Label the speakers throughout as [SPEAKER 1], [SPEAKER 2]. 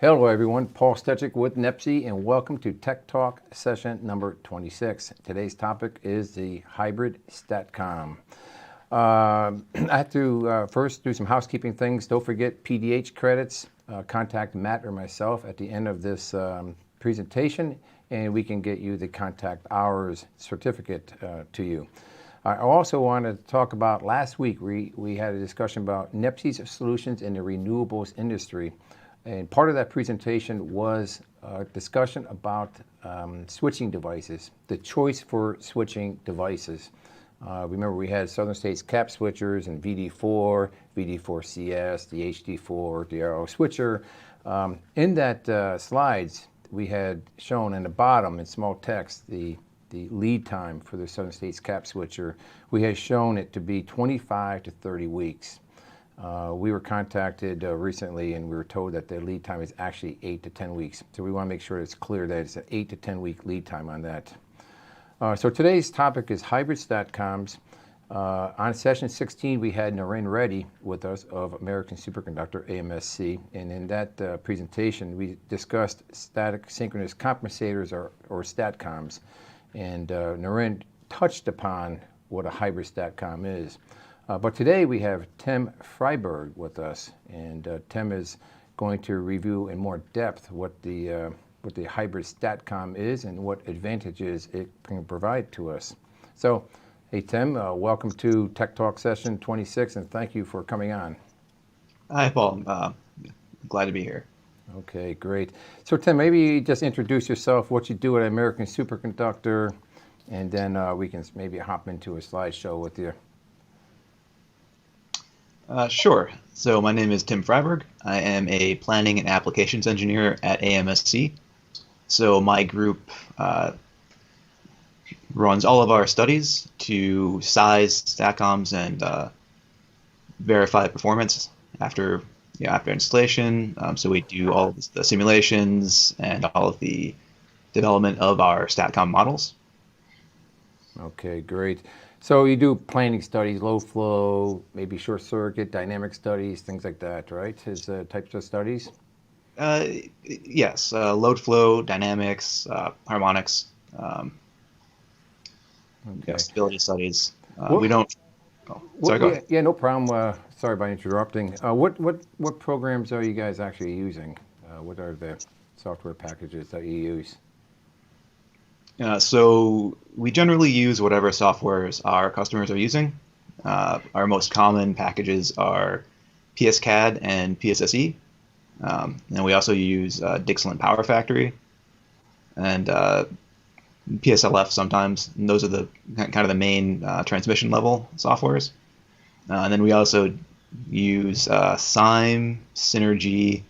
[SPEAKER 1] Hello everyone, Paul Stechik with NEPSI and welcome to Tech Talk session number 26. Today's topic is the hybrid STATCOM. I have to first do some housekeeping things. Don't forget PDH credits. Contact Matt or myself at the end of this presentation and we can get you the contact hours certificate to you. I also wanted to talk about last week we had a discussion about NEPSI's solutions in the renewables industry. And part of that presentation was a discussion about switching devices, the choice for switching devices. Remember we had Southern States cap switchers and VD4, VD4CS, the HD4, the RO switcher. In that slides, we had shown in the bottom in small text the lead time for the Southern States cap switcher. We had shown it to be 25 to 30 weeks. We were contacted recently and we were told that the lead time is actually 8 to 10 weeks. So we want to make sure it's clear that it's an 8 to 10 week lead time on that. So today's topic is hybrid STATCOMs. On session 16 we had Naren Reddy with us of American Superconductor, AMSC, and in that presentation we discussed static synchronous compensators or STATCOMs. And Naren touched upon what a hybrid STATCOM is. But today we have Tim Freiberg with us, and Tim is going to review in more depth what the hybrid STATCOM is and what advantages it can provide to us. So, hey Tim, welcome to Tech Talk session 26, and thank you for coming on.
[SPEAKER 2] Hi Paul, glad to be here.
[SPEAKER 1] Okay, great. So Tim, maybe just introduce yourself, what you do at American Superconductor, and then we can maybe hop into a slideshow with you.
[SPEAKER 2] Sure. So my name is Tim Freiberg. I am a planning and applications engineer at AMSC. So my group runs all of our studies to size STATCOMs and verify performance after installation. So we do all of the simulations and all of the development of our STATCOM models.
[SPEAKER 1] Okay, great. So you do planning studies, low flow, maybe short circuit, dynamic studies, things like that, right? Is the types of studies?
[SPEAKER 2] Yes, load flow, dynamics, harmonics, stability studies. We don't. Oh, sorry, go ahead.
[SPEAKER 1] Yeah, no problem. Sorry about interrupting. What programs are you guys actually using? What are the software packages that you use?
[SPEAKER 2] So we generally use whatever softwares our customers are using. Our most common packages are PSCAD and PSSE. And we also use Dixieland Power Factory and PSLF sometimes. And those are the kind of the main transmission level softwares. And then we also use SIME, Synergy,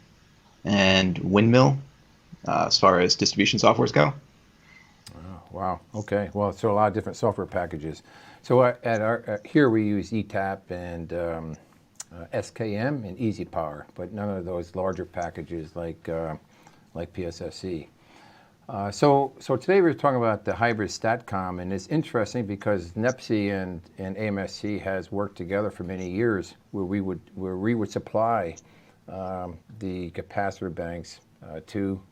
[SPEAKER 2] and Windmill as far as distribution softwares go.
[SPEAKER 1] Wow. Okay. Well, so a lot of different software packages. So at our here we use ETAP and SKM and Easy Power, but none of those larger packages like PSSE. So today we're talking about the hybrid STATCOM, and it's interesting because NEPSI and AMSC has worked together for many years, where we would supply the capacitor banks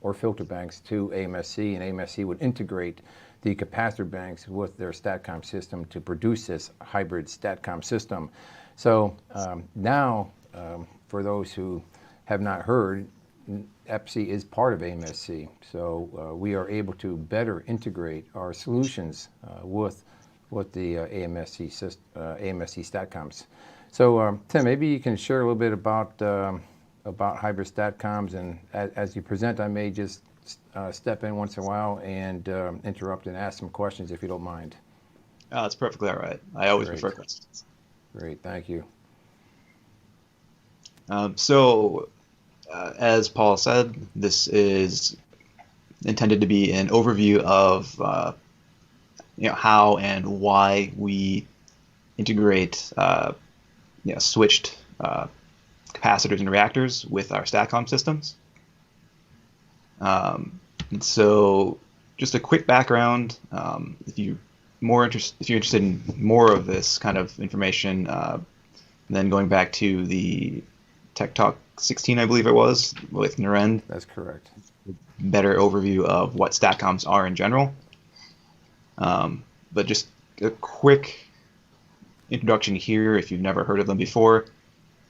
[SPEAKER 1] or filter banks to AMSC, and AMSC would integrate the capacitor banks with their STATCOM system to produce this hybrid STATCOM system. So now, for those who have not heard, NEPSI is part of AMSC. So we are able to better integrate our solutions with the AMSC STATCOMs. So Tim, maybe you can share a little bit about hybrid STATCOMs, and as you present, I may just step in once in a while and interrupt and ask some questions if you don't mind.
[SPEAKER 2] That's perfectly all right. I always prefer questions.
[SPEAKER 1] Great, thank you.
[SPEAKER 2] As Paul said, this is intended to be an overview of how and why we integrate switched capacitors and reactors with our STATCOM systems. And so, just a quick background. If you're interested in more of this kind of information, then going back to the Tech Talk 16, I believe it was, with Narend.
[SPEAKER 1] That's correct.
[SPEAKER 2] Better overview of what STATCOMs are in general. But just a quick introduction here if you've never heard of them before.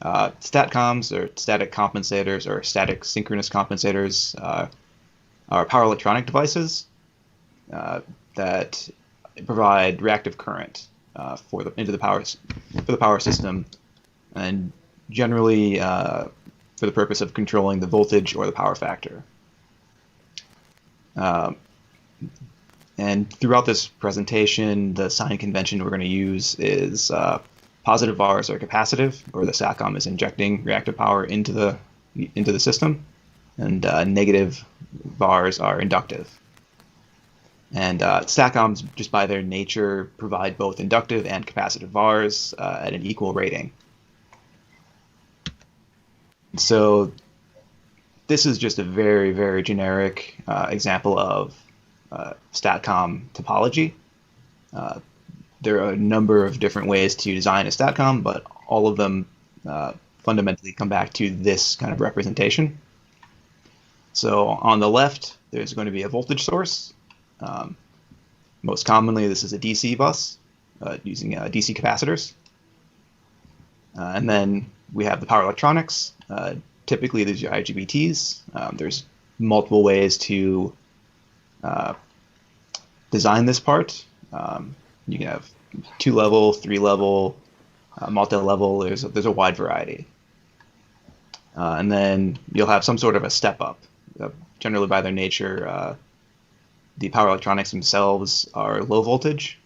[SPEAKER 2] STATCOMs, or static compensators, or static synchronous compensators, are power electronic devices that provide reactive current for the power system, and generally for the purpose of controlling the voltage or the power factor. And throughout this presentation, the sign convention we're going to use is positive VARs are capacitive, or the STATCOM is injecting reactive power into the system, and negative VARs are inductive. And STATCOMs, just by their nature, provide both inductive and capacitive VARs at an equal rating. So this is just a very, very generic example of STATCOM topology. There are a number of different ways to design a STATCOM, but all of them fundamentally come back to this kind of representation. So on the left, there's going to be a voltage source. Most commonly, this is a DC bus using DC capacitors. And then we have the power electronics. Typically, these are IGBTs. There's multiple ways to design this part. You can have 2-level, 3-level, multi-level. There's a wide variety. And then you'll have some sort of a step up. Generally, by their nature, the power electronics themselves are low voltage.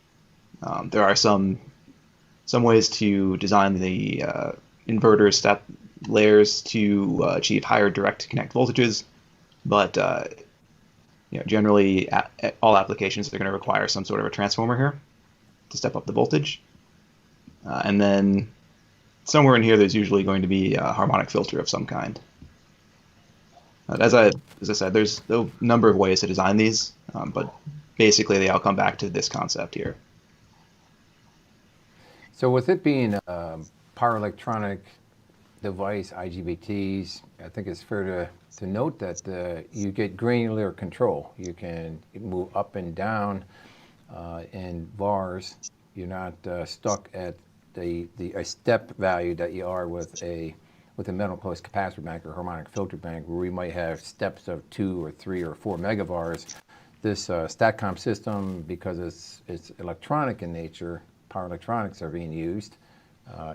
[SPEAKER 2] There are some ways to design the inverter step layers to achieve higher direct connect voltages, but generally all applications are going to require some sort of a transformer here to step up the voltage. And then somewhere in here, there's usually going to be a harmonic filter of some kind. As I said, there's a number of ways to design these, but basically they all come back to this concept here.
[SPEAKER 1] So with it being a power electronic device, IGBTs, I think it's fair to note that you get granular control. You can move up and down in VARs. You're not stuck at a step value that you are with a metal close capacitor bank or harmonic filter bank, where we might have steps of 2 or 3 or 4 megavars. This STATCOM system, because it's electronic in nature, power electronics are being used.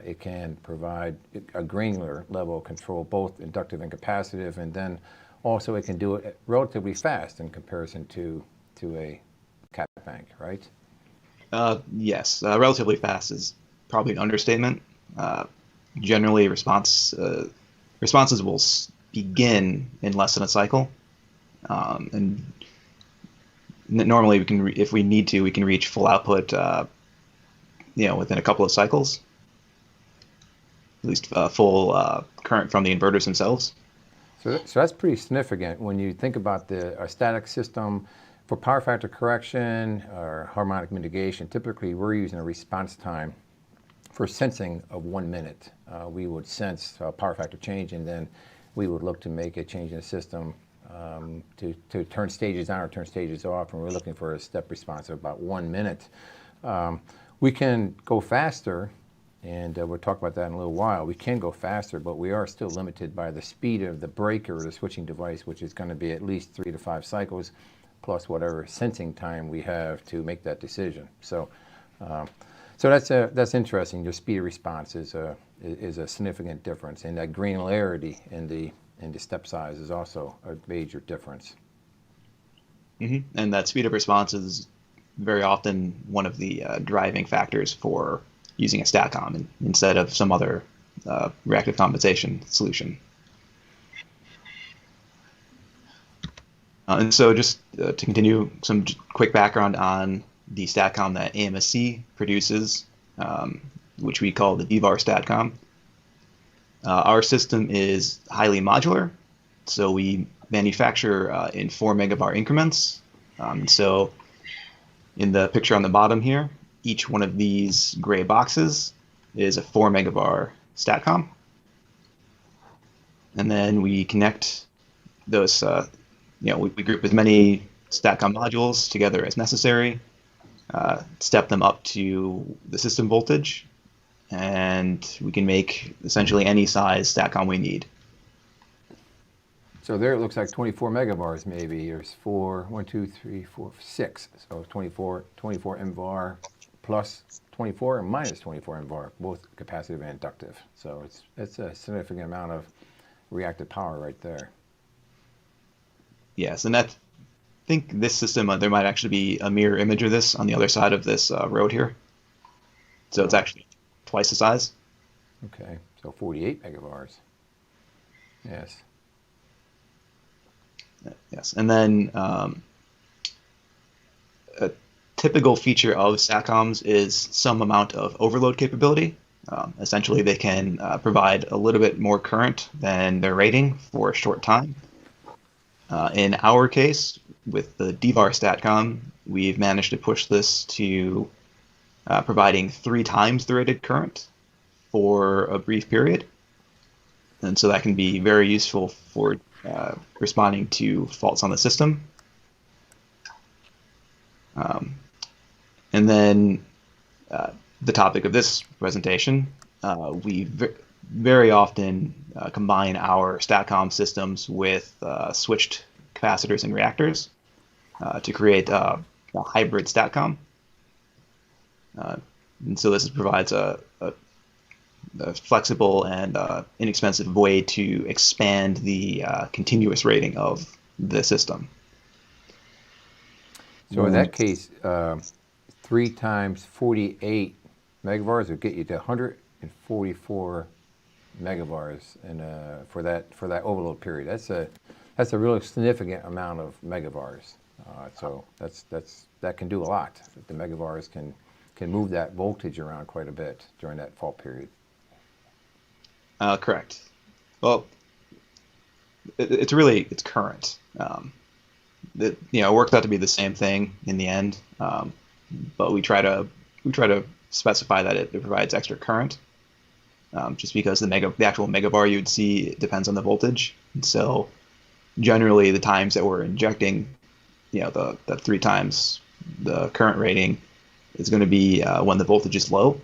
[SPEAKER 1] It can provide a granular level of control, both inductive and capacitive, and then also it can do it relatively fast in comparison to a cap bank, right?
[SPEAKER 2] Yes, relatively fast is probably an understatement. Generally, responses will begin in less than a cycle, and normally we can, if we need to, we can reach full output, within a couple of cycles. At least full current from the inverters themselves.
[SPEAKER 1] So that's pretty significant when you think about a static system for power factor correction or harmonic mitigation. Typically, we're using a response time for sensing of 1 minute. We would sense a power factor change, and then we would look to make a change in the system to turn stages on or turn stages off, and we're looking for a step response of about 1 minute. We can go faster, and we'll talk about that in a little while. We can go faster, but we are still limited by the speed of the breaker or the switching device, which is going to be at least 3 to 5 cycles, plus whatever sensing time we have to make that decision. So that's interesting. The speed of response is a significant difference, and that granularity in the step size is also a major difference.
[SPEAKER 2] Mm-hmm. And that speed of response is very often one of the driving factors for using a STATCOM instead of some other reactive compensation solution. And so just to continue, some quick background on the STATCOM that AMSC produces, which we call the D-VAR STATCOM. Our system is highly modular, so we manufacture in 4 megavar increments. So in the picture on the bottom here, each one of these gray boxes is a 4 megavar STATCOM. and then we connect those. We group as many STATCOM modules together as necessary, step them up to the system voltage, and we can make essentially any size STATCOM we need.
[SPEAKER 1] So there it looks like 24 megabars maybe. There's 1, 2, 3, 4, 6. So 24 MVAR plus 24 and minus 24 MVAR, both capacitive and inductive. So it's a significant amount of reactive power right there.
[SPEAKER 2] Yes, and I think this system, there might actually be a mirror image of this on the other side of this road here. So it's actually twice the size.
[SPEAKER 1] Okay, so 48 megabars. Yes.
[SPEAKER 2] Yes, and then a typical feature of STATCOMs is some amount of overload capability. Essentially, they can provide a little bit more current than their rating for a short time. In our case, with the D-VAR STATCOM, we've managed to push this to providing 3 times the rated current for a brief period. And so that can be very useful for responding to faults on the system. And then the topic of this presentation, we very often combine our STATCOM systems with switched capacitors and reactors to create a hybrid STATCOM. And so this provides a flexible and inexpensive way to expand the continuous rating of the system.
[SPEAKER 1] So in that case, 3 times 48 megavars would get you to 144 megavars for that overload period. That's a really significant amount of megavars. So that can do a lot. The megavars can move that voltage around quite a bit during that fault period.
[SPEAKER 2] Correct. Well, it's current. It worked out to be the same thing in the end, but we try to specify that it provides extra current, just because the actual megavar you'd see depends on the voltage. And so generally, the times that we're injecting, the 3 times the current rating is going to be when the voltage is low.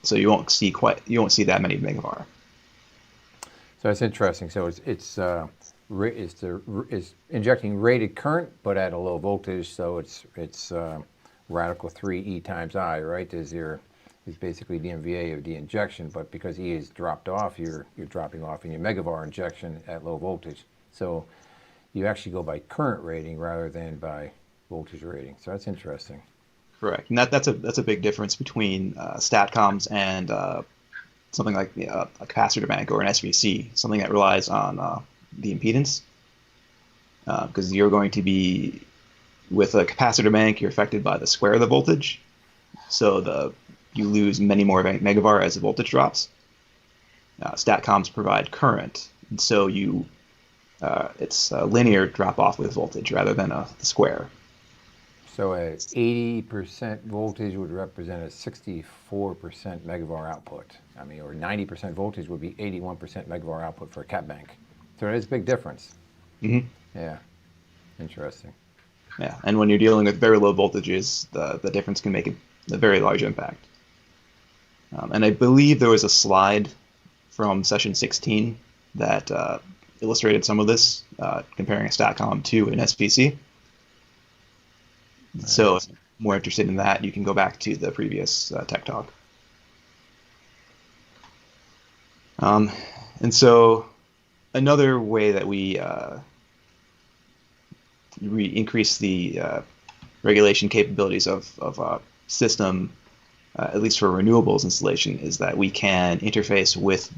[SPEAKER 2] So you won't see that many megavar.
[SPEAKER 1] So that's interesting. So it's injecting rated current, but at a low voltage. So it's radical 3 E times I, right? Is basically the MVA of the injection, but because E is dropped off, you're dropping off in your megavar injection at low voltage. So you actually go by current rating rather than by voltage rating. So that's interesting.
[SPEAKER 2] Correct, and that's a big difference between STATCOMs and something like a capacitor bank or an SVC, something that relies on the impedance, because you're going to be, with a capacitor bank, you're affected by the square of the voltage, so you lose many more megavar as the voltage drops. STATCOMs provide current, and so it's a linear drop off with voltage rather than the square.
[SPEAKER 1] So a 80% voltage would represent a 64% megavar output. I mean, or 90% voltage would be 81% megavar output for a cap bank. So it is a big difference.
[SPEAKER 2] Mm-hmm.
[SPEAKER 1] Yeah, interesting.
[SPEAKER 2] Yeah, and when you're dealing with very low voltages, the difference can make a very large impact. And I believe there was a slide from session 16 that illustrated some of this, comparing a STATCOM to an SVC. So if you're more interested in that, you can go back to the previous Tech Talk. And so another way that we increase the regulation capabilities of a system, at least for renewables installation, is that we can interface with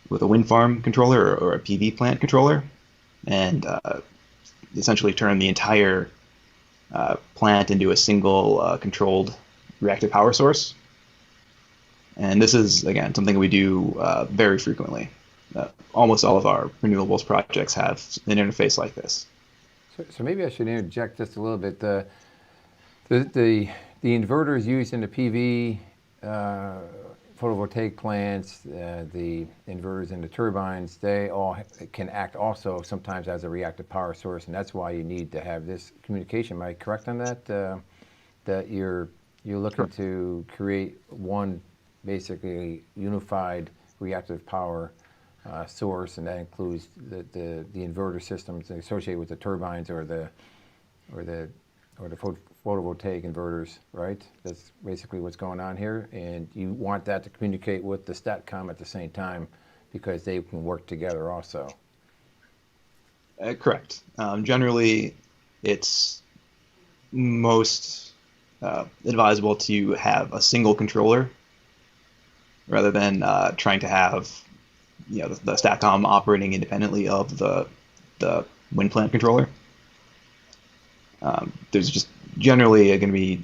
[SPEAKER 2] with a wind farm controller or a PV plant controller, and essentially turn the entire plant into a single controlled reactive power source. And this is, again, something we do very frequently. Almost all of our renewables projects have an interface like this.
[SPEAKER 1] So maybe I should interject just a little bit. The inverters used in the PV photovoltaic plants, the inverters and the turbines, they all can act also sometimes as a reactive power source, and that's why you need to have this communication. Am I correct on that? That you're looking to create one basically unified reactive power source, and that includes the inverter systems associated with the turbines or the photovoltaic inverters, right? That's basically what's going on here, and you want that to communicate with the STATCOM at the same time because they can work together also.
[SPEAKER 2] Correct. Generally, it's most advisable to have a single controller rather than trying to have the STATCOM operating independently of the wind plant controller. There's just generally going to be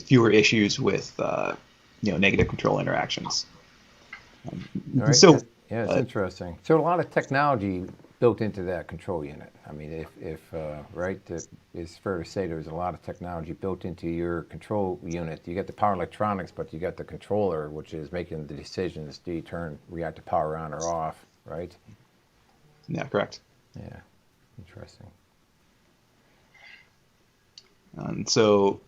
[SPEAKER 2] fewer issues with negative control interactions.
[SPEAKER 1] Right.
[SPEAKER 2] So
[SPEAKER 1] yeah, it's interesting. So a lot of technology built into that control unit. I mean, if right, it's fair to say there's a lot of technology built into your control unit. You get the power electronics, but you got the controller, which is making the decisions: do you turn reactive power on or off? Right?
[SPEAKER 2] Yeah, correct.
[SPEAKER 1] Yeah, interesting.
[SPEAKER 2] So,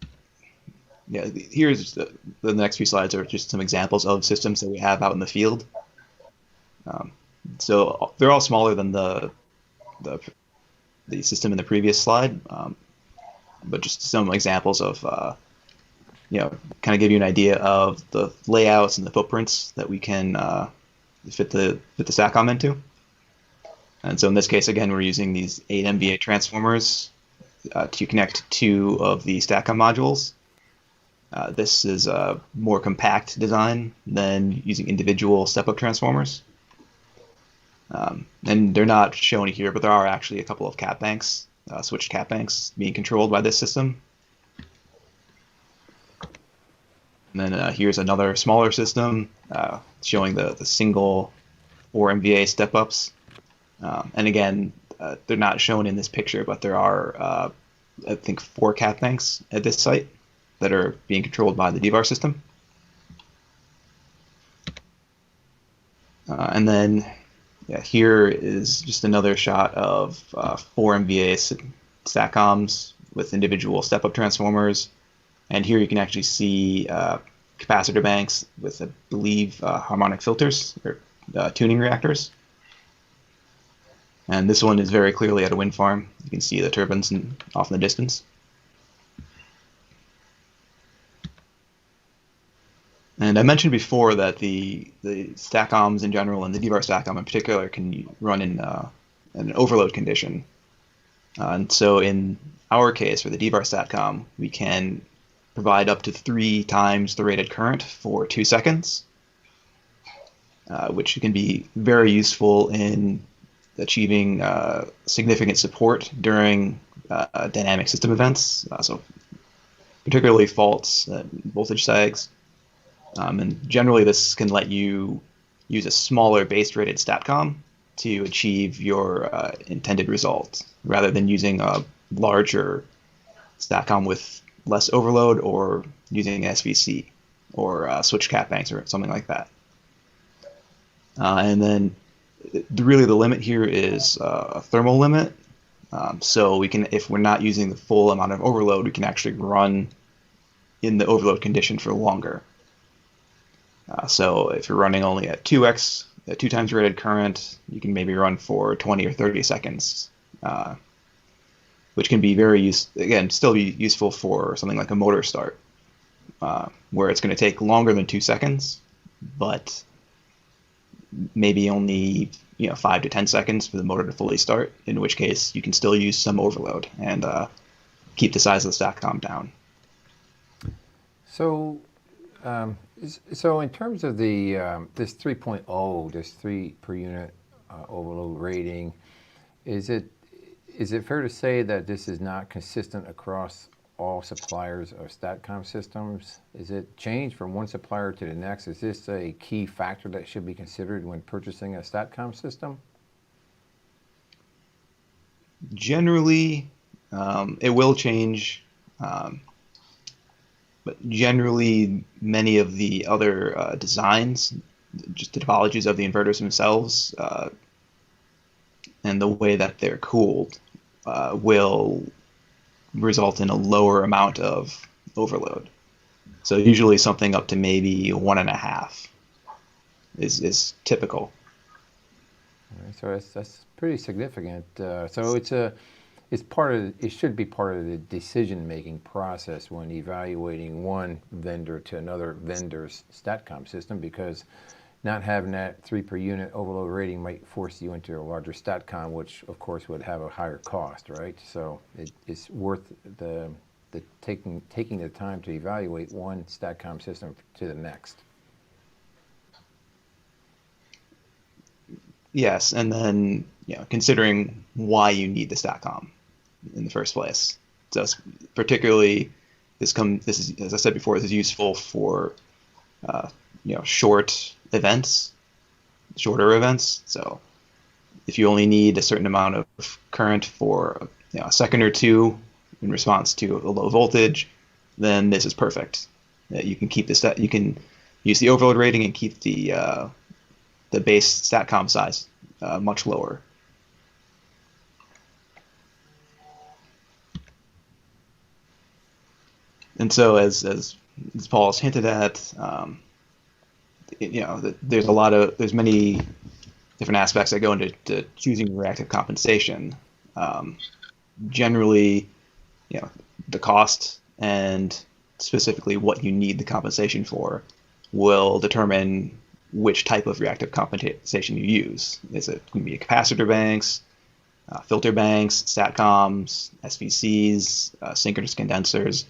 [SPEAKER 2] yeah, here's the next few slides are just some examples of systems that we have out in the field. So they're all smaller than the system in the previous slide, but just some examples of kind of give you an idea of the layouts and the footprints that we can fit the STATCOM into. And so in this case, again, we're using these 8 MVA transformers to connect 2 of the STATCOM modules. This is a more compact design than using individual step-up transformers. And they're not shown here, but there are actually a couple of cap banks, switched cap banks, being controlled by this system. And then here's another smaller system showing the single 4 MVA step-ups. And again, they're not shown in this picture, but there are, I think, 4 cap banks at this site that are being controlled by the D-VAR system. And then here is just another shot of 4 MVA STATCOMs with individual step-up transformers. And here you can actually see capacitor banks with, I believe, harmonic filters or tuning reactors. And this one is very clearly at a wind farm. You can see the turbines off in the distance. And I mentioned before that the STATCOMs in general and the D-VAR STATCOM in particular can run in an overload condition. And so in our case, for the D-VAR STATCOM, we can provide up to 3 times the rated current for 2 seconds, which can be very useful in achieving significant support during dynamic system events, so particularly faults, voltage sags. And generally this can let you use a smaller base rated STATCOM to achieve your intended result, rather than using a larger STATCOM with less overload or using SVC or switch cap banks or something like that. And then really the limit here is a thermal limit. So we can, if we're not using the full amount of overload, we can actually run in the overload condition for longer. So if you're running only at 2x, at 2 times rated current, you can maybe run for 20 or 30 seconds, which can be still be useful for something like a motor start, where it's going to take longer than 2 seconds, but maybe only 5 to 10 seconds for the motor to fully start, in which case you can still use some overload and keep the size of the STATCOM down.
[SPEAKER 1] So in terms of the this 3.0, this 3 per unit overload rating, is it fair to say that this is not consistent across all suppliers of STATCOM systems? Is it changed from one supplier to the next? Is this a key factor that should be considered when purchasing a STATCOM system?
[SPEAKER 2] Generally, it will change. But generally, many of the other designs, just the topologies of the inverters themselves, and the way that they're cooled, will result in a lower amount of overload. So usually something up to maybe 1.5 is typical.
[SPEAKER 1] All right, so that's pretty significant. So it's part of it should be part of the decision-making process when evaluating one vendor to another vendor's STATCOM system, because not having that 3 per unit overload rating might force you into a larger STATCOM, which of course would have a higher cost, right? So it's worth the taking the time to evaluate one STATCOM system to the next.
[SPEAKER 2] Yes, and then considering why you need the STATCOM in the first place. So particularly, this is, as I said before, this is useful for shorter events. So if you only need a certain amount of current for a second or two in response to a low voltage, then this is perfect. You can keep you can use the overload rating and keep the base STATCOM size much lower. And so, as Paul has hinted at, there's many different aspects that go into choosing reactive compensation. Generally, the cost and specifically what you need the compensation for will determine which type of reactive compensation you use. Is it going to be capacitor banks, filter banks, STATCOMs, SVCs, synchronous condensers?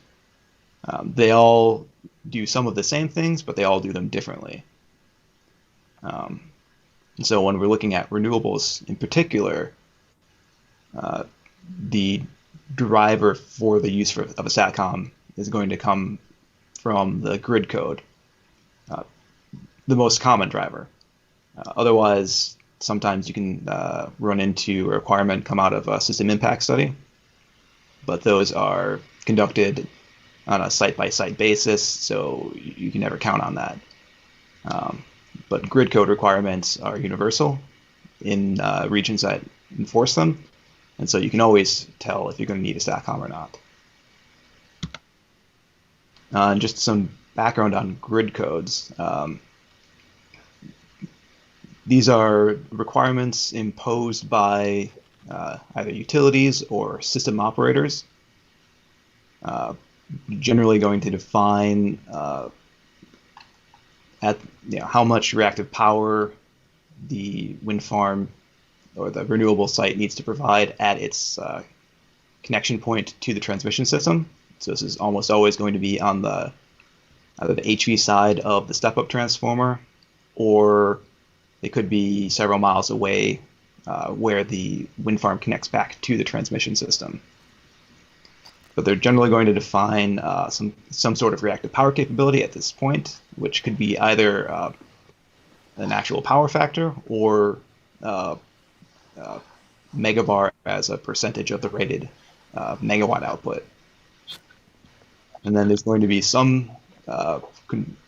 [SPEAKER 2] They all do some of the same things, but they all do them differently. And so when we're looking at renewables in particular, the driver for the use of a STATCOM is going to come from the grid code, the most common driver. Otherwise, sometimes you can run into a requirement come out of a system impact study, but those are conducted on a site-by-site basis, so you can never count on that. But grid code requirements are universal in regions that enforce them, and so you can always tell if you're going to need a STATCOM or not. And just some background on grid codes. These are requirements imposed by either utilities or system operators, generally going to define how much reactive power the wind farm or the renewable site needs to provide at its connection point to the transmission system. So this is almost always going to be on either the HV side of the step-up transformer, or it could be several miles away where the wind farm connects back to the transmission system. But they're generally going to define some sort of reactive power capability at this point, which could be either an actual power factor or megavar as a percentage of the rated megawatt output. And then there's going to be some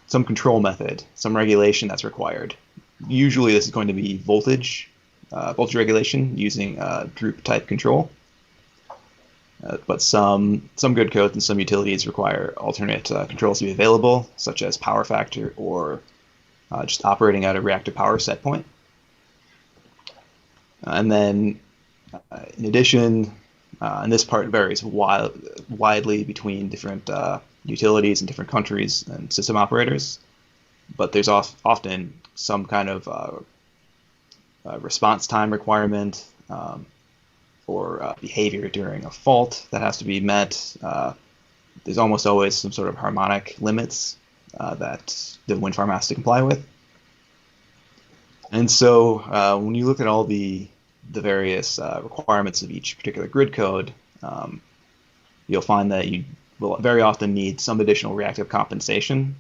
[SPEAKER 2] control method, some regulation that's required. Usually this is going to be voltage regulation using droop type control. But some grid codes and some utilities require alternate controls to be available, such as power factor or just operating at a reactive power set point. And then, in addition, and this part varies widely between different utilities in different countries and system operators, but there's often some kind of response time requirement for behavior during a fault that has to be met. There's almost always some sort of harmonic limits that the wind farm has to comply with. And so when you look at all the various requirements of each particular grid code, you'll find that you will very often need some additional reactive compensation,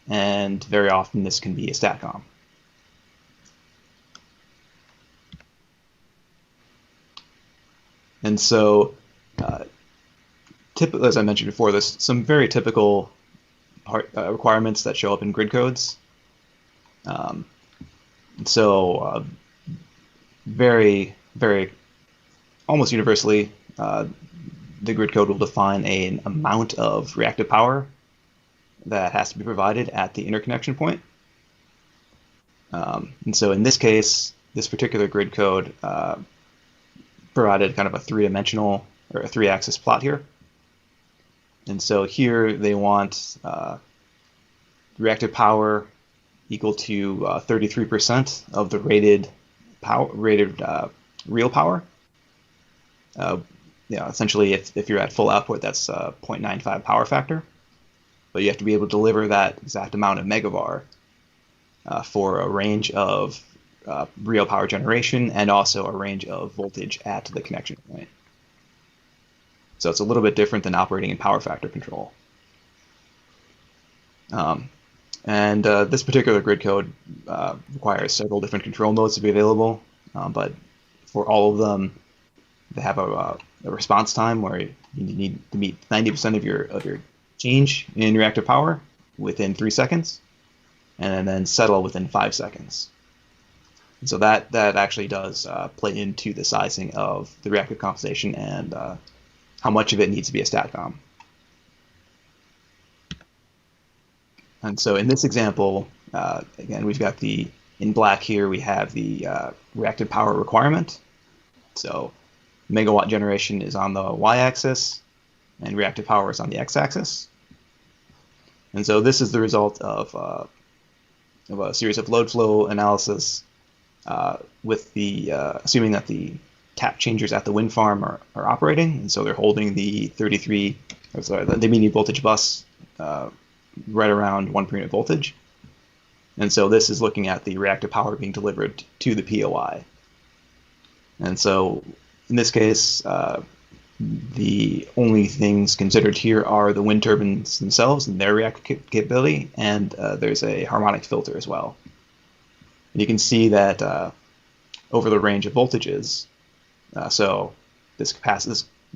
[SPEAKER 2] and very often this can be a STATCOM. And so, as I mentioned before, there's some very typical requirements that show up in grid codes. So very, very almost universally, the grid code will define an amount of reactive power that has to be provided at the interconnection point. And so in this case, this particular grid code provided kind of a three-dimensional or a three-axis plot here. And so here they want reactive power equal to 33% of the rated real power. Essentially, if you're at full output, that's 0.95 power factor. But you have to be able to deliver that exact amount of megavar for a range of real power generation and also a range of voltage at the connection point. So it's a little bit different than operating in power factor control. This particular grid code requires several different control modes to be available, but for all of them, they have a response time where you need to meet 90% of your change in reactive power within 3 seconds, and then settle within 5 seconds. And so that actually does play into the sizing of the reactive compensation and how much of it needs to be a STATCOM. And so in this example, again, we've got in black here, we have the reactive power requirement. So megawatt generation is on the y-axis, and reactive power is on the x-axis. And so this is the result of a series of load flow analysis with assuming that the tap changers at the wind farm are operating, and so they're holding the the medium voltage bus right around 1 per unit voltage. And so this is looking at the reactive power being delivered to the POI. And so in this case, the only things considered here are the wind turbines themselves and their reactive capability, and there's a harmonic filter as well. And you can see that over the range of voltages, so this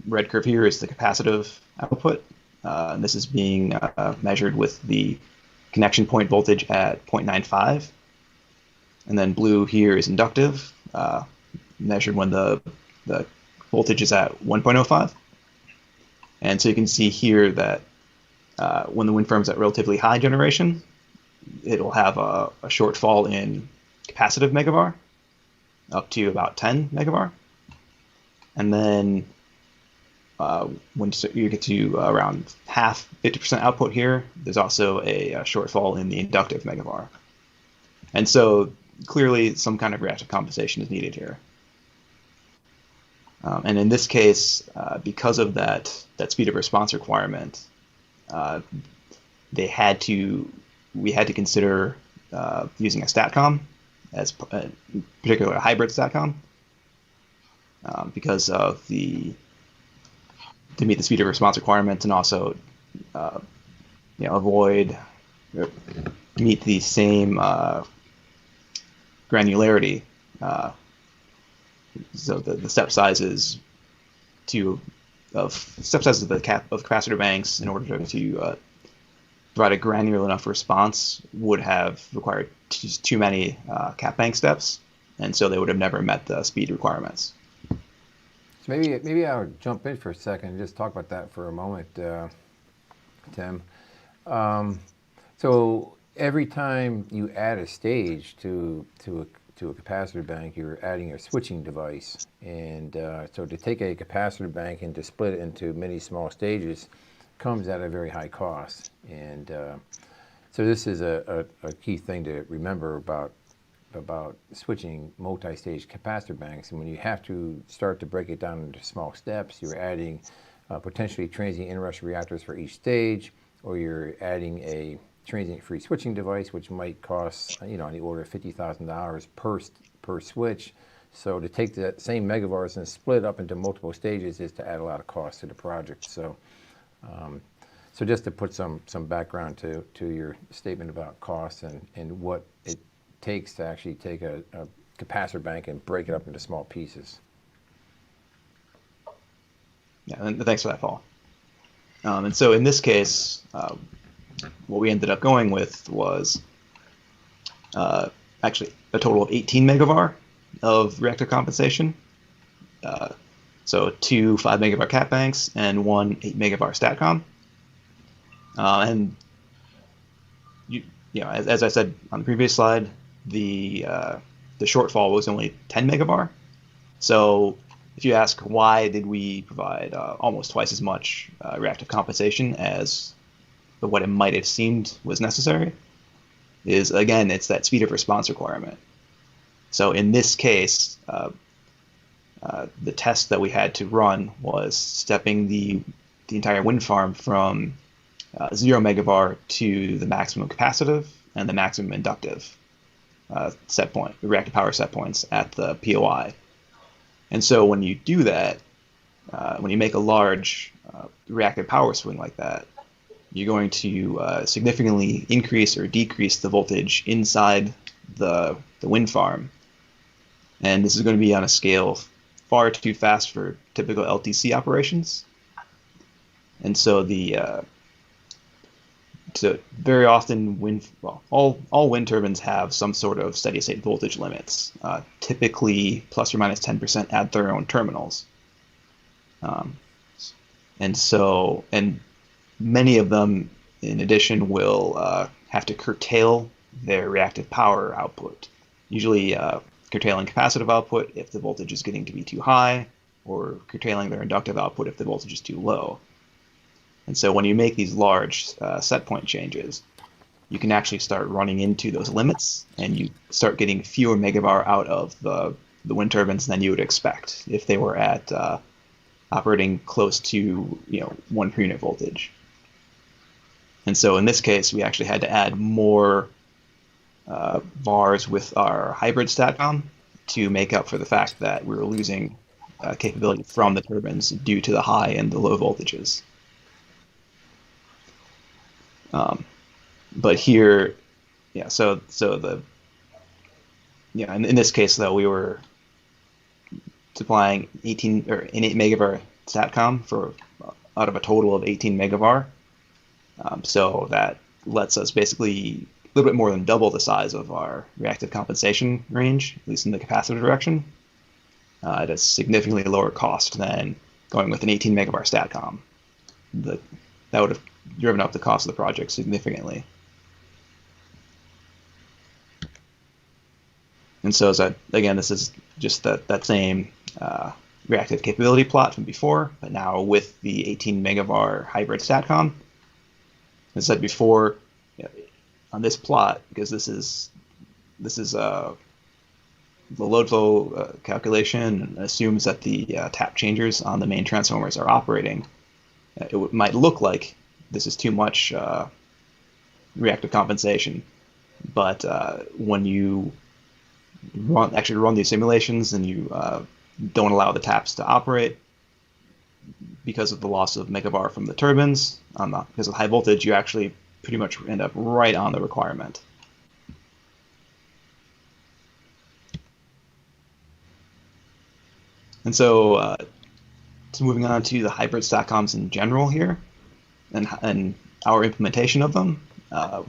[SPEAKER 2] red curve here is the capacitive output, and this is being measured with the connection point voltage at 0.95. And then blue here is inductive, measured when the voltage is at 1.05. And so you can see here that when the wind farm is at relatively high generation, it'll have a shortfall in capacitive megavar up to about 10 megavar. And then when you get to around half, 50% output here, there's also a shortfall in the inductive megavar. And so clearly some kind of reactive compensation is needed here. And in this case, because of that speed of response requirement, we had to consider using a STATCOM, as particularly a hybrid STATCOM, because of to meet the speed of response requirement and also meet the same granularity. So the step sizes of the capacitor banks in order to provide a granular enough response would have required too many cap bank steps, and so they would have never met the speed requirements.
[SPEAKER 1] So maybe I'll jump in for a second and just talk about that for a moment, Tim. So every time you add a stage to a capacitor bank, you're adding a switching device. And so to take a capacitor bank and to split it into many small stages comes at a very high cost. And so this is a key thing to remember about switching multi-stage capacitor banks. And when you have to start to break it down into small steps, you're adding potentially transient interrush reactors for each stage, or you're adding a transient-free switching device, which might cost on the order of $50,000 per switch. So to take that same megavars and split it up into multiple stages is to add a lot of cost to the project. So so just to put some background to your statement about cost and what it takes to actually take a capacitor bank and break it up into small pieces.
[SPEAKER 2] Yeah, and thanks for that, Paul. And so in this case, what we ended up going with was actually a total of 18 megavar of reactive compensation. So 2 5 megavar cap banks and 1 8 megavar STATCOM. And as I said on the previous slide, the shortfall was only 10 megavar. So if you ask why did we provide almost twice as much reactive compensation as what it might have seemed was necessary, is again, it's that speed of response requirement. So in this case, the test that we had to run was stepping the entire wind farm from 0 megavar to the maximum capacitive and the maximum inductive set point, the reactive power set points at the POI. And so when you do that, when you make a large reactive power swing like that, you're going to significantly increase or decrease the voltage inside the wind farm. And this is going to be on a scale far too fast for typical LTC operations. And so so very often all wind turbines have some sort of steady state voltage limits, typically plus or minus 10% at their own terminals. And many of them, in addition, will have to curtail their reactive power output, usually curtailing capacitive output if the voltage is getting to be too high, or curtailing their inductive output if the voltage is too low. And so when you make these large set point changes, you can actually start running into those limits, and you start getting fewer megavar out of the wind turbines than you would expect if they were at operating close to 1 per unit voltage. And so in this case, we actually had to add more VARs with our hybrid STATCOM to make up for the fact that we were losing capability from the turbines due to the high and the low voltages. But here, in this case though, we were supplying an 8 megavar STATCOM for out of a total of 18 megavar. So that lets us basically a little bit more than double the size of our reactive compensation range, at least in the capacitor direction, at a significantly lower cost than going with an 18 megavar STATCOM. That would have driven up the cost of the project significantly. And so, again, this is just that same reactive capability plot from before, but now with the 18 megavar hybrid STATCOM. As I said before, on this plot, because this is the load flow calculation assumes that the tap changers on the main transformers are operating. It might look like this is too much reactive compensation, but when you actually run these simulations and you don't allow the taps to operate because of the loss of megavar from the turbines, because of high voltage, you actually pretty much end up right on the requirement. And so moving on to the hybrid STATCOMs in general here, and our implementation of them, our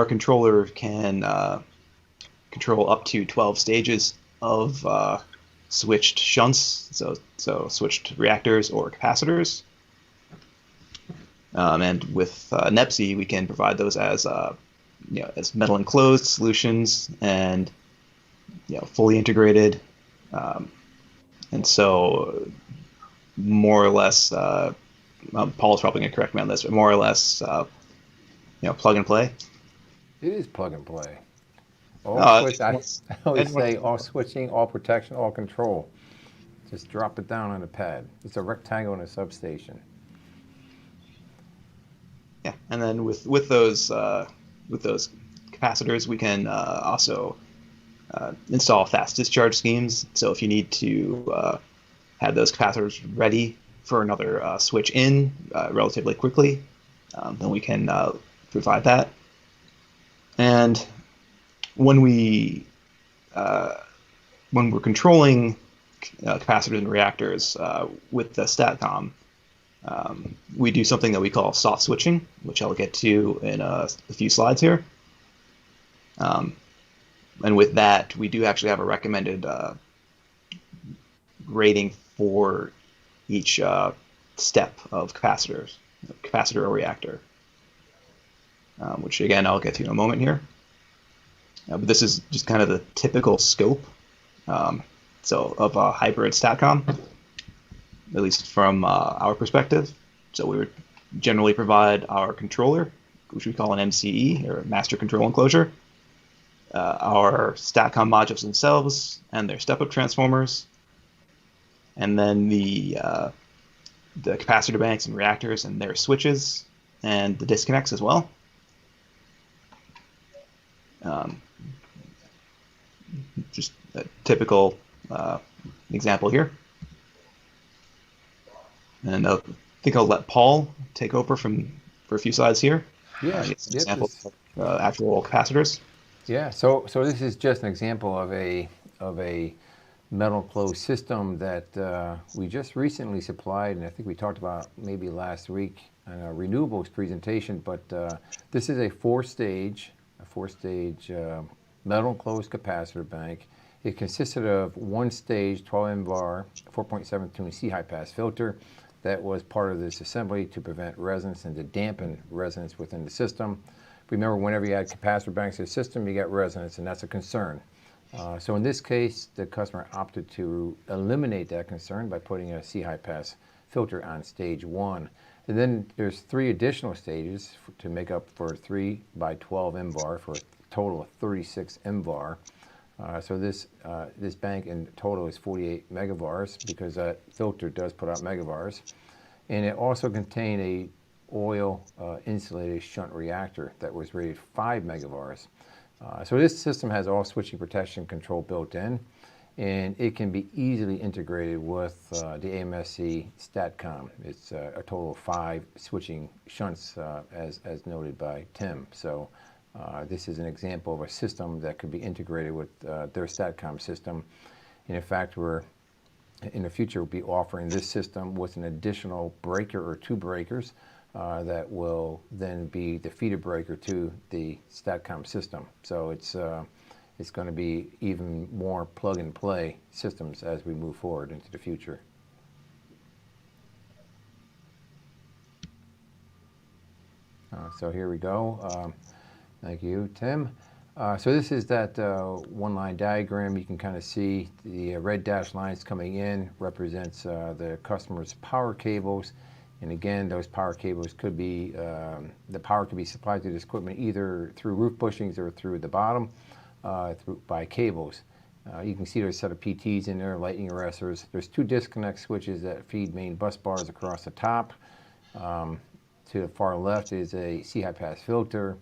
[SPEAKER 2] controller can control up to 12 stages of switched shunts, so switched reactors or capacitors. And with NEPSI, we can provide those as as metal enclosed solutions and fully integrated. And so more or less, Paul's probably going to correct me on this, but more or less, plug and play.
[SPEAKER 1] It is plug and play.
[SPEAKER 2] I
[SPEAKER 1] always say all switching, all protection, all control. Just drop it down on the pad. It's a rectangle in a substation.
[SPEAKER 2] Yeah, and then with those capacitors, we can also install fast discharge schemes. So if you need to have those capacitors ready for another switch in relatively quickly, then we can provide that. And when we're controlling capacitors and reactors with the STATCOM, We do something that we call soft switching, which I'll get to in a few slides here. And with that, we do actually have a recommended rating for each step of capacitor or reactor, which again I'll get to in a moment here. But this is just kind of the typical scope of a hybrid STATCOM, at least from our perspective. So we would generally provide our controller, which we call an MCE, or Master Control Enclosure, our STATCOM modules themselves and their step-up transformers, and then the capacitor banks and reactors and their switches and the disconnects as well. Just a typical example here. And I think I'll let Paul take over for a few slides here.
[SPEAKER 1] Yeah,
[SPEAKER 2] examples of actual capacitors.
[SPEAKER 1] Yeah, so this is just an example of a metal closed system that we just recently supplied, and I think we talked about maybe last week in a renewables presentation. But this is a four-stage metal closed capacitor bank. It consisted of one stage 12 VAR 4.7 tune C high pass filter that was part of this assembly to prevent resonance and to dampen resonance within the system. Remember, whenever you add capacitor banks to the system, you get resonance, and that's a concern. So in this case, the customer opted to eliminate that concern by putting a C high pass filter on stage one. And then there's three additional stages to make up for 3 by 12 MVAR for a total of 36 MVAR. So this bank in total is 48 megavars, because that filter does put out megavars. And it also contained a oil insulated shunt reactor that was rated 5 megavars. So this system has all switching protection control built in, and it can be easily integrated with the AMSC STATCOM. It's a total of 5 switching shunts, as noted by Tim. So this is an example of a system that could be integrated with their STATCOM system. And in fact, in the future we'll be offering this system with an additional breaker or 2 breakers that will then be the feeder breaker to the STATCOM system. So it's going to be even more plug-and-play systems as we move forward into the future. So here we go. Thank you, Tim. So this is that one-line diagram. You can kind of see the red dashed lines coming in represents the customer's power cables. And again, those power cables could be, the power could be supplied to this equipment either through roof bushings or through the bottom by cables. You can see there's a set of PTs in there, lightning arresters. There's 2 disconnect switches that feed main bus bars across the top. To the far left is a C high pass filter.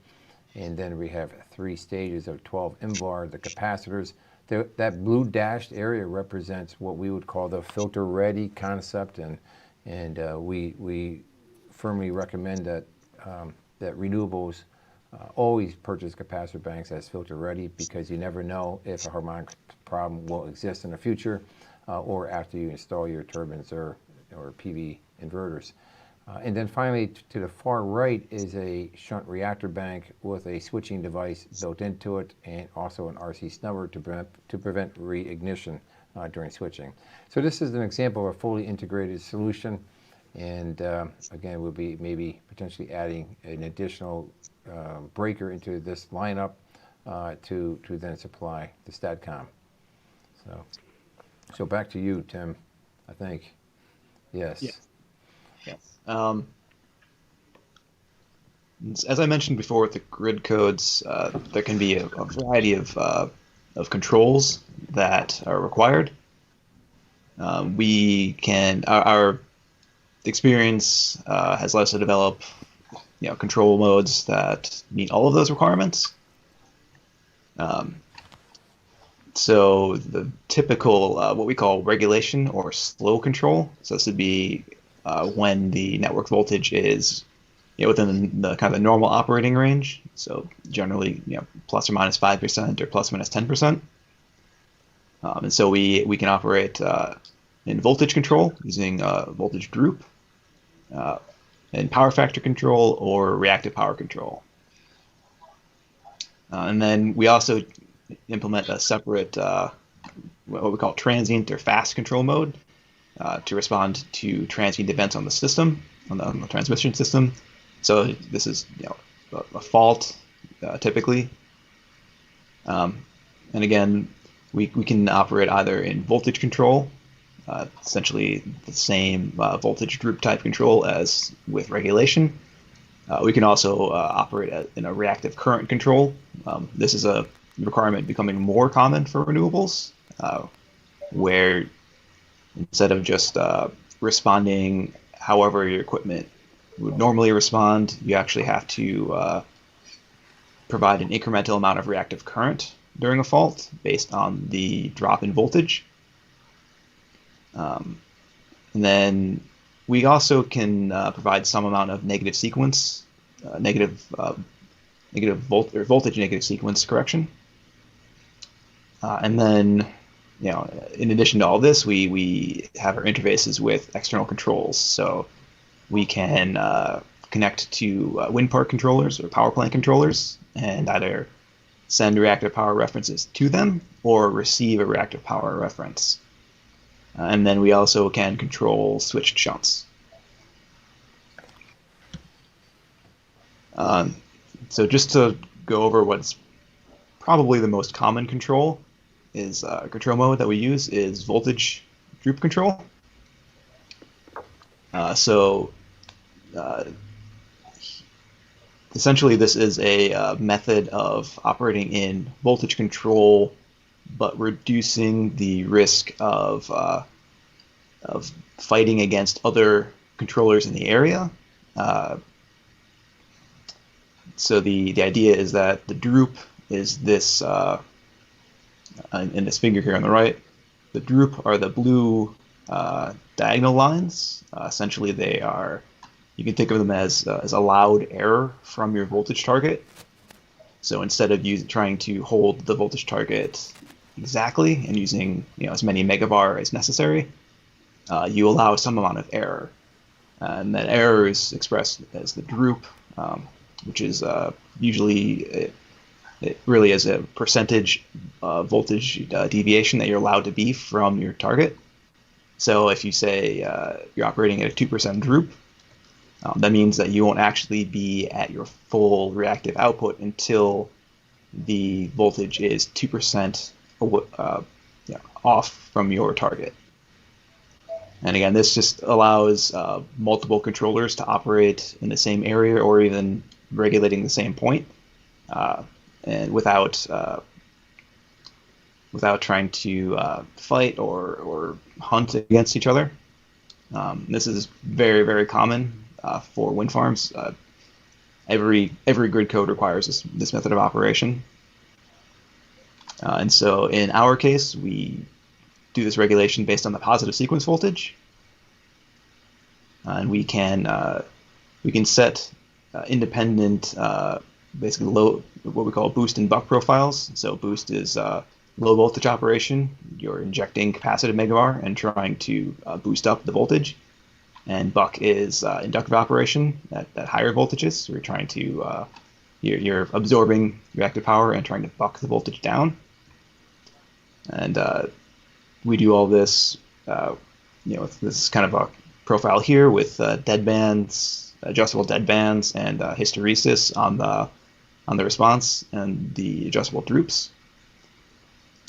[SPEAKER 1] And then we have 3 stages of 12 MVAR, the capacitors. That blue dashed area represents what we would call the filter ready concept, and we firmly recommend that that renewables always purchase capacitor banks as filter ready, because you never know if a harmonic problem will exist in the future or after you install your turbines or PV inverters. And then finally, to the far right is a shunt reactor bank with a switching device built into it, and also an RC snubber to prevent reignition during switching. So this is an example of a fully integrated solution, and again, we'll be maybe potentially adding an additional breaker into this lineup to then supply the STATCOM. So back to you, Tim, I think. Yes.
[SPEAKER 2] Yes. As I mentioned before, with the grid codes, there can be a variety of controls that are required. Our experience has led us to develop, control modes that meet all of those requirements. So the typical, what we call regulation or slow control, so this would be when the network voltage is within the kind of the normal operating range, so generally plus or minus 5% or plus or minus 10%. And so we can operate in voltage control using voltage group, in power factor control or reactive power control. And then we also implement a separate what we call transient or fast control mode to respond to transient events on the system, on the transmission system. So this is a fault typically. And again, we can operate either in voltage control, essentially the same voltage group type control as with regulation. We can also operate in a reactive current control. This is a requirement becoming more common for renewables, where instead of just responding however your equipment would normally respond, you actually have to provide an incremental amount of reactive current during a fault based on the drop in voltage. And then we also can provide some amount of negative sequence, voltage negative sequence correction. And then, in addition to all this, we have our interfaces with external controls. So we can connect to wind park controllers or power plant controllers and either send reactive power references to them or receive a reactive power reference. And then we also can control switched shunts. So just to go over what's probably the most common control is control mode that we use is voltage droop control. Essentially, this is a method of operating in voltage control, but reducing the risk of fighting against other controllers in the area. So the idea is that the droop is this, in this figure here on the right, the droop are the blue diagonal lines. Essentially, they are, you can think of them as allowed error from your voltage target. So instead of trying to hold the voltage target exactly and using as many megavar as necessary, you allow some amount of error. And that error is expressed as the droop, which is usually, it really is a percentage voltage deviation that you're allowed to be from your target. So if you say you're operating at a 2% droop, that means that you won't actually be at your full reactive output until the voltage is 2% off from your target. And again, this just allows multiple controllers to operate in the same area or even regulating the same point, and without trying to fight or hunt against each other. This is very, very common for wind farms. Every grid code requires this method of operation. And so in our case, we do this regulation based on the positive sequence voltage. And we can set independent, basically low, what we call boost and buck profiles. So boost is low voltage operation. You're injecting capacitive megavar and trying to boost up the voltage. And buck is inductive operation at higher voltages. So you're trying to, you're absorbing reactive power and trying to buck the voltage down. And we do all this, this is kind of a profile here with dead bands, adjustable dead bands, and hysteresis on the response and the adjustable droops.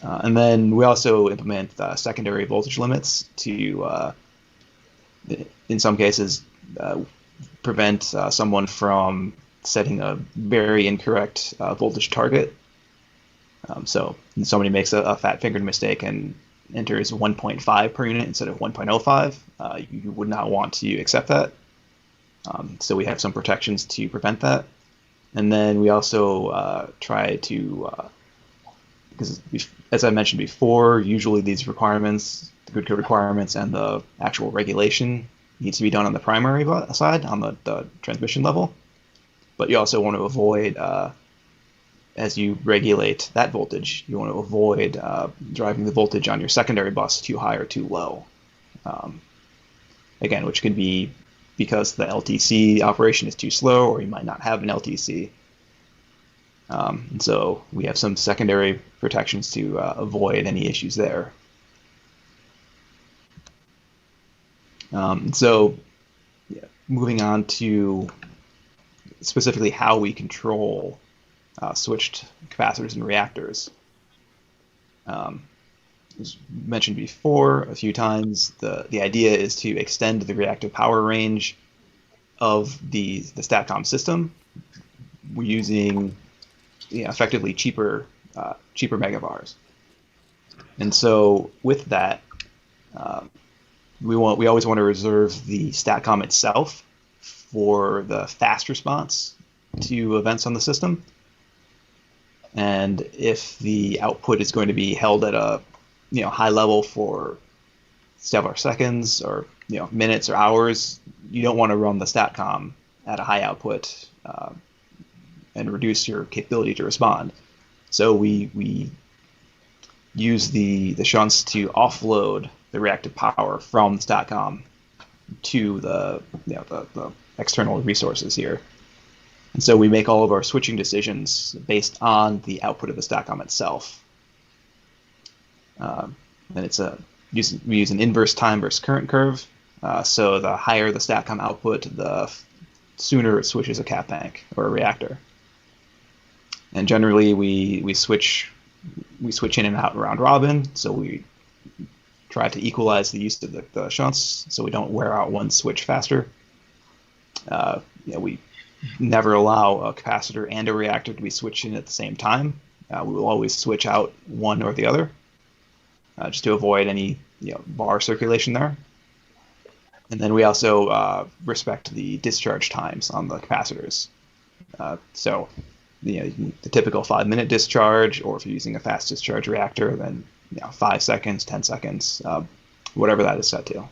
[SPEAKER 2] And then we also implement secondary voltage limits to, in some cases, prevent someone from setting a very incorrect voltage target. So somebody makes a fat-fingered mistake and enters 1.5 per unit instead of 1.05. You would not want to accept that. So we have some protections to prevent that. And then we also try to, because as I mentioned before, usually these requirements, the grid code requirements and the actual regulation needs to be done on the primary side, on the transmission level. But you also want to avoid, as you regulate that voltage, you want to avoid driving the voltage on your secondary bus too high or too low. Again, which can be because the LTC operation is too slow, or you might not have an LTC. And so we have some secondary protections to avoid any issues there. So yeah, moving on to specifically how we control switched capacitors and reactors. As mentioned before a few times, the idea is to extend the reactive power range of the STATCOM system using effectively cheaper megavars. And so with that, we always want to reserve the STATCOM itself for the fast response to events on the system. And if the output is going to be held at a high level for several seconds or minutes or hours, you don't want to run the STATCOM at a high output and reduce your capability to respond. So we use the shunts to offload the reactive power from the STATCOM to the external resources here. And so we make all of our switching decisions based on the output of the STATCOM itself. And we use an inverse time versus current curve. So the higher the STATCOM output, the sooner it switches a cap bank or a reactor. And generally we switch in and out round robin. So we try to equalize the use of the shunts so we don't wear out one switch faster. We never allow a capacitor and a reactor to be switched in at the same time. We will always switch out one or the other, just to avoid any VAR circulation there. And then we also respect the discharge times on the capacitors. So the typical 5-minute discharge, or if you're using a fast discharge reactor, then 5 seconds, 10 seconds, whatever that is set to.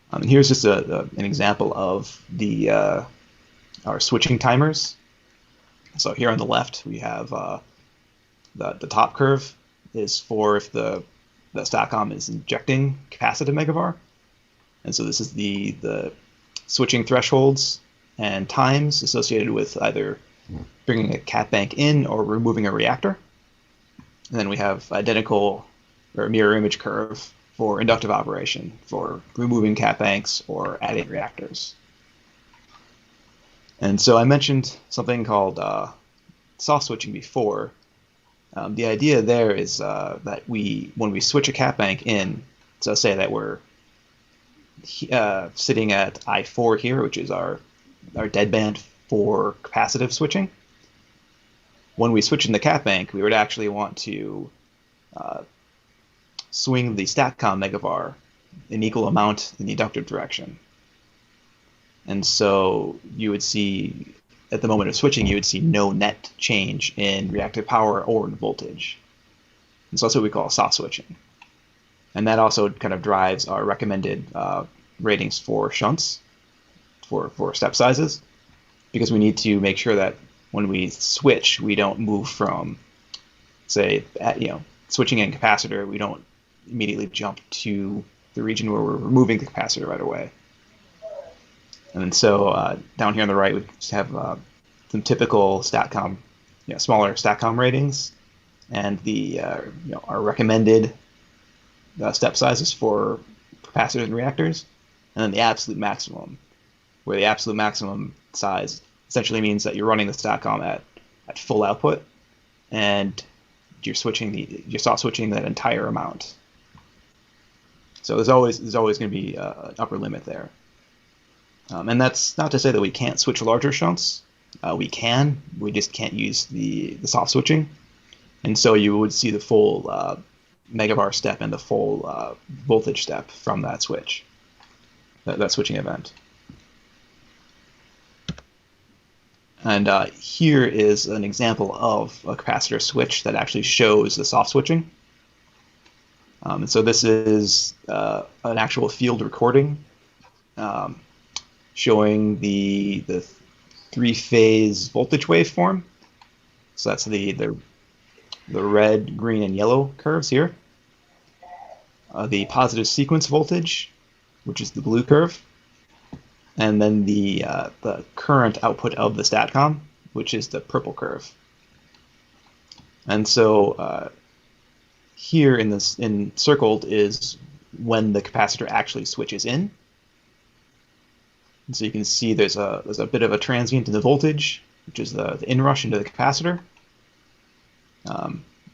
[SPEAKER 2] And here's just an example of our switching timers. So here on the left, we have the top curve is for if the STATCOM is injecting capacitive megavar. And so this is the switching thresholds and times associated with either bringing a cap bank in or removing a reactor. And then we have identical or mirror image curve for inductive operation, for removing cap banks or adding reactors. And so I mentioned something called soft switching before. The idea there is that when we switch a cap bank in, so say that we're sitting at I4 here, which is our deadband for capacitive switching. When we switch in the cap bank, we would actually want to swing the STATCOM megavar an equal amount in the inductive direction. And so you would see, at the moment of switching, you would see no net change in reactive power or in voltage. And so that's what we call soft switching. And that also kind of drives our recommended ratings for shunts, for step sizes, because we need to make sure that when we switch, we don't move from, say, switching in capacitor, we don't immediately jump to the region where we're removing the capacitor right away. And so down here on the right, we just have some typical STATCOM, smaller STATCOM ratings, and our recommended step sizes for capacitors and reactors, and then the absolute maximum, where the absolute maximum size essentially means that you're running the STATCOM at full output, and you're soft switching that entire amount. So there's always going to be an upper limit there. And that's not to say that we can't switch larger shunts. We can. We just can't use the soft switching. And so you would see the full megavar step and the full voltage step from that switch, that switching event. And here is an example of a capacitor switch that actually shows the soft switching. And so this is an actual field recording showing the three-phase voltage waveform. So that's the red, green, and yellow curves here. The positive sequence voltage which is the blue curve, and then the current output of the STATCOM, which is the purple curve. And so here in circled is when the capacitor actually switches in. And so you can see there's a bit of a transient in the voltage, which is the inrush into the capacitor.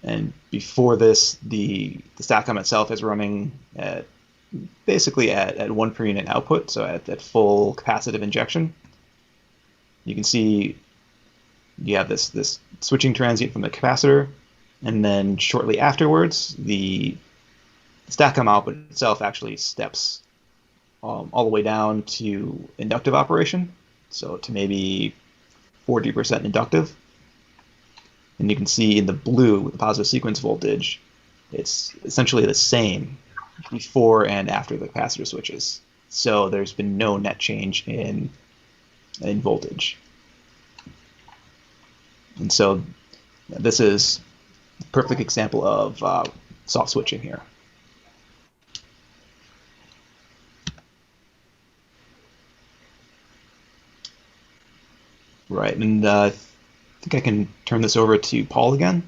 [SPEAKER 2] And before this, the STATCOM itself is running at basically at 1 per unit output, so at full capacitive injection. You can see you have this switching transient from the capacitor, and then shortly afterwards, the STATCOM output itself actually steps all the way down to inductive operation, so to maybe 40% inductive. And you can see in the blue, the positive sequence voltage, it's essentially the same before and after the capacitor switches. So there's been no net change in voltage. And so this is a perfect example of soft switching here. Right, and I think I can turn this over to Paul again.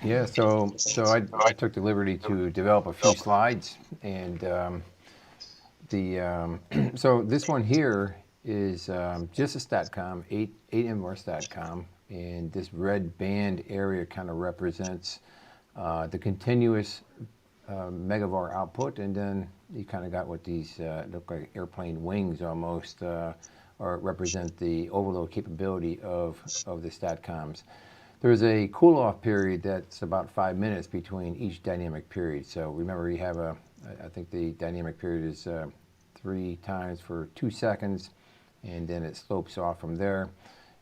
[SPEAKER 1] Yeah, so I took the liberty to develop a few slides, and so this one here is just a STATCOM, 8 MVAR STATCOM, and this red band area kind of represents the continuous megavar output, and then you kind of got what these look like airplane wings almost, or represent the overload capability of the STATCOMs. There's a cool-off period that's about 5 minutes between each dynamic period. So remember, you have I think the dynamic period is 3 times for 2 seconds, and then it slopes off from there.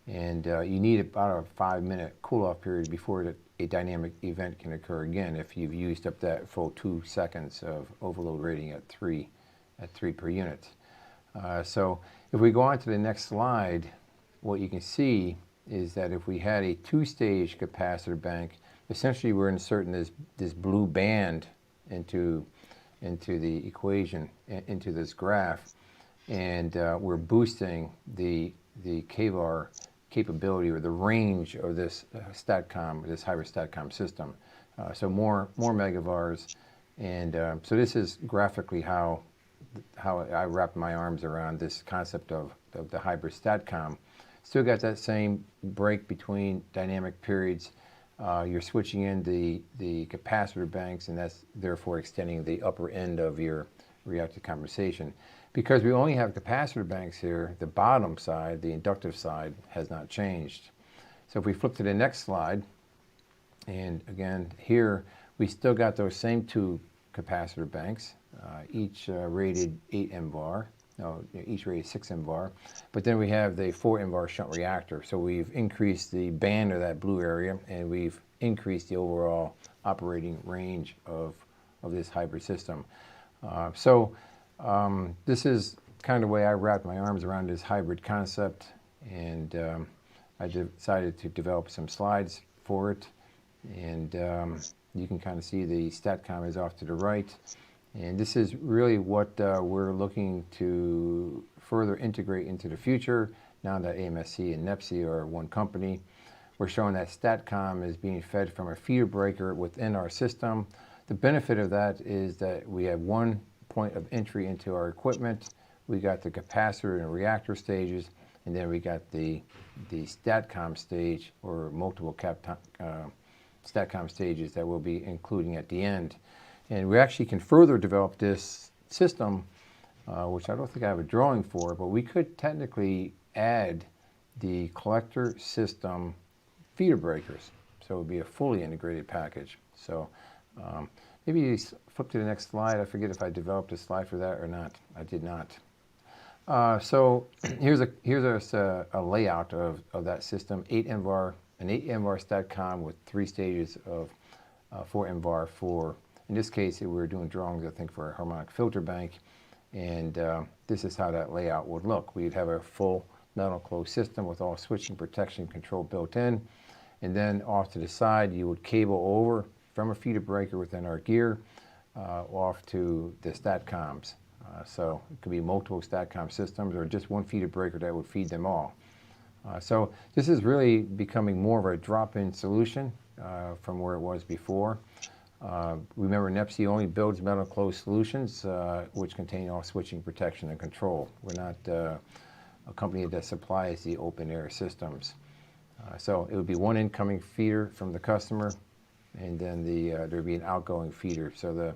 [SPEAKER 1] And you need about a 5-minute cool-off period before a dynamic event can occur again if you've used up that full 2 seconds of overload rating at 3 per unit. So if we go on to the next slide, what you can see is that if we had a 2-stage capacitor bank, essentially we're inserting this blue band into the equation, into this graph, and we're boosting the kVAR capability or the range of this STATCOM, this hybrid STATCOM system. So more megavars, and so this is graphically how I wrap my arms around this concept of the hybrid STATCOM. Still got that same break between dynamic periods. You're switching in the capacitor banks, and that's therefore extending the upper end of your reactive compensation. Because we only have capacitor banks here, the bottom side, the inductive side, has not changed. So if we flip to the next slide, and again here we still got those same 2 capacitor banks, each rated 8 MVAR. No, each rated 6 MVAR, but then we have the 4 MVAR shunt reactor. So we've increased the band of that blue area, and we've increased the overall operating range of this hybrid system. This is kind of the way I wrapped my arms around this hybrid concept, and I decided to develop some slides for it. And you can kind of see the STATCOM is off to the right. And this is really what we're looking to further integrate into the future now that AMSC and NEPSI are one company. We're showing that STATCOM is being fed from a feeder breaker within our system. The benefit of that is that we have one point of entry into our equipment. We got the capacitor and reactor stages, and then we got the STATCOM stage, or multiple STATCOM stages that we'll be including at the end. And we actually can further develop this system, which I don't think I have a drawing for, but we could technically add the collector system feeder breakers. So it would be a fully integrated package. So maybe you flip to the next slide. I forget if I developed a slide for that or not. I did not. So here's a layout of that system, an 8 MVAR STATCOM with 3 stages of 4 MVAR for, in this case, we were doing drawings, I think, for a harmonic filter bank, and this is how that layout would look. We'd have a full metal closed system with all switching protection control built in, and then off to the side you would cable over from a feeder breaker within our gear off to the STATCOMs. So it could be multiple STATCOM systems or just one feeder breaker that would feed them all. So this is really becoming more of a drop-in solution from where it was before. Remember, NEPSI only builds metal closed solutions which contain all switching protection and control. We're not a company that supplies the open air systems. So it would be one incoming feeder from the customer, and then there'd be an outgoing feeder. So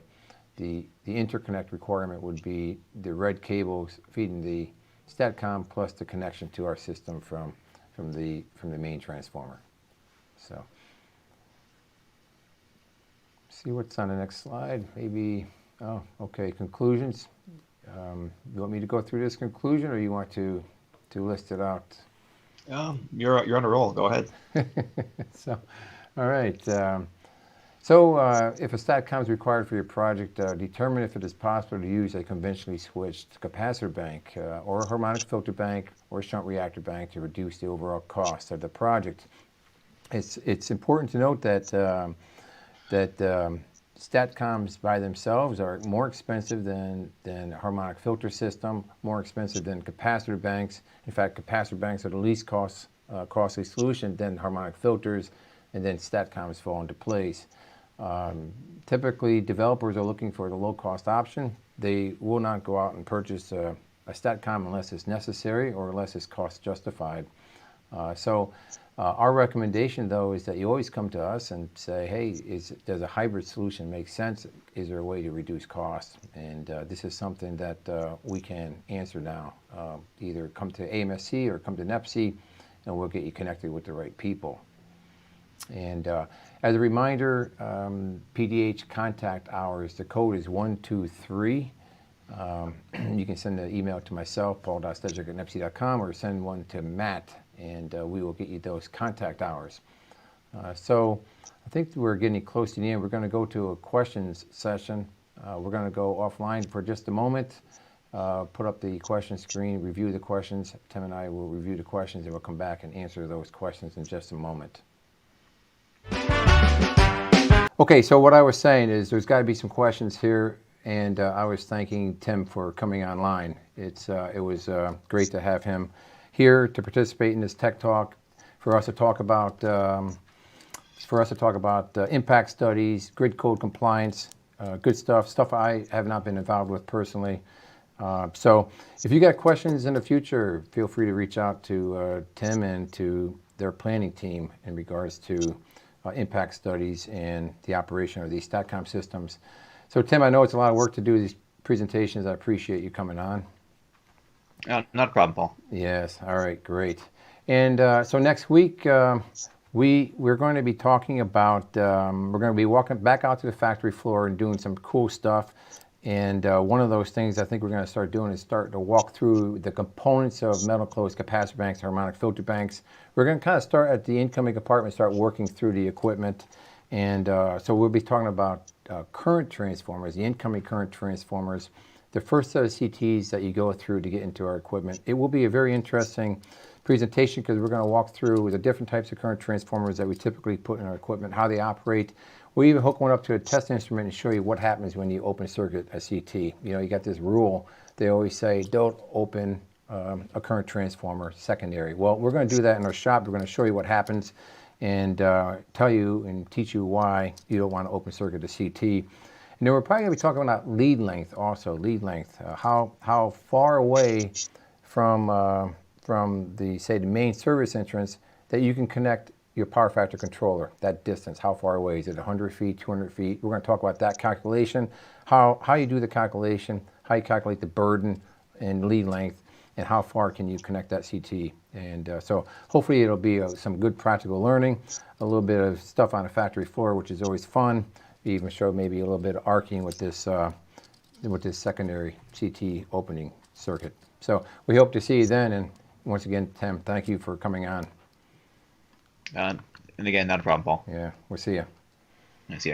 [SPEAKER 1] the interconnect requirement would be the red cables feeding the STATCOM plus the connection to our system from the main transformer. So see what's on the next slide. Maybe, oh, okay, conclusions. You want me to go through this conclusion, or you want to list it out?
[SPEAKER 2] You're on a roll. Go ahead.
[SPEAKER 1] So, all right. So if a STATCOM is required for your project, determine if it is possible to use a conventionally switched capacitor bank or a harmonic filter bank or a shunt reactor bank to reduce the overall cost of the project. It's important to note that STATCOMs by themselves are more expensive than a harmonic filter system, more expensive than capacitor banks. In fact, capacitor banks are the least costly solution, then harmonic filters, and then STATCOMs fall into place. Typically, developers are looking for the low-cost option. They will not go out and purchase a STATCOM unless it's necessary or unless it's cost justified. So our recommendation, though, is that you always come to us and say, hey, does a hybrid solution make sense? Is there a way to reduce costs? And this is something that we can answer now. Either come to AMSC or come to NEPSI, and we'll get you connected with the right people. And as a reminder, PDH contact hours, the code is 123. You can send an email to myself, paul.stedgick@nepsi.com, or send one to Matt, and we will get you those contact hours. So I think we're getting close to the end. We're going to go to a questions session. We're going to go offline for just a moment, put up the question screen, review the questions. Tim and I will review the questions, and we'll come back and answer those questions in just a moment. Okay, so what I was saying is there's got to be some questions here, and I was thanking Tim for coming online. It was great to have him here to participate in this tech talk, for us to talk about impact studies, grid code compliance, good stuff I have not been involved with personally. So if you got questions in the future, feel free to reach out to Tim and to their planning team in regards to impact studies and the operation of these STATCOM systems. So Tim, I know it's a lot of work to do these presentations. I appreciate you coming on.
[SPEAKER 2] Not a problem, Paul.
[SPEAKER 1] Yes, all right, great. And so next week, we're going to be talking about, we're going to be walking back out to the factory floor and doing some cool stuff. And one of those things I think we're going to start doing is start to walk through the components of metal closed capacitor banks, harmonic filter banks. We're going to kind of start at the incoming compartment, start working through the equipment. And so we'll be talking about current transformers, the incoming current transformers, the first set of CTs that you go through to get into our equipment. It will be a very interesting presentation because we're going to walk through the different types of current transformers that we typically put in our equipment, how they operate. We'll even hook one up to a test instrument and show you what happens when you open circuit a CT. You know, you got this rule. They always say, don't open a current transformer secondary. Well, we're going to do that in our shop. We're going to show you what happens and tell you and teach you why you don't want to open circuit a CT. And then we're probably going to be talking about lead length also, lead length. How far away from the, say, the main service entrance that you can connect your power factor controller, that distance, how far away? Is it 100 feet, 200 feet? We're going to talk about that calculation, how you do the calculation, how you calculate the burden and lead length, and how far can you connect that CT. And so hopefully it'll be some good practical learning, a little bit of stuff on the factory floor, which is always fun. We even show maybe a little bit of arcing with this secondary CT opening circuit. So we hope to see you then. And once again, Tim, thank you for coming on.
[SPEAKER 2] And again, not a problem, Paul.
[SPEAKER 1] Yeah, we'll see you.
[SPEAKER 2] I see you.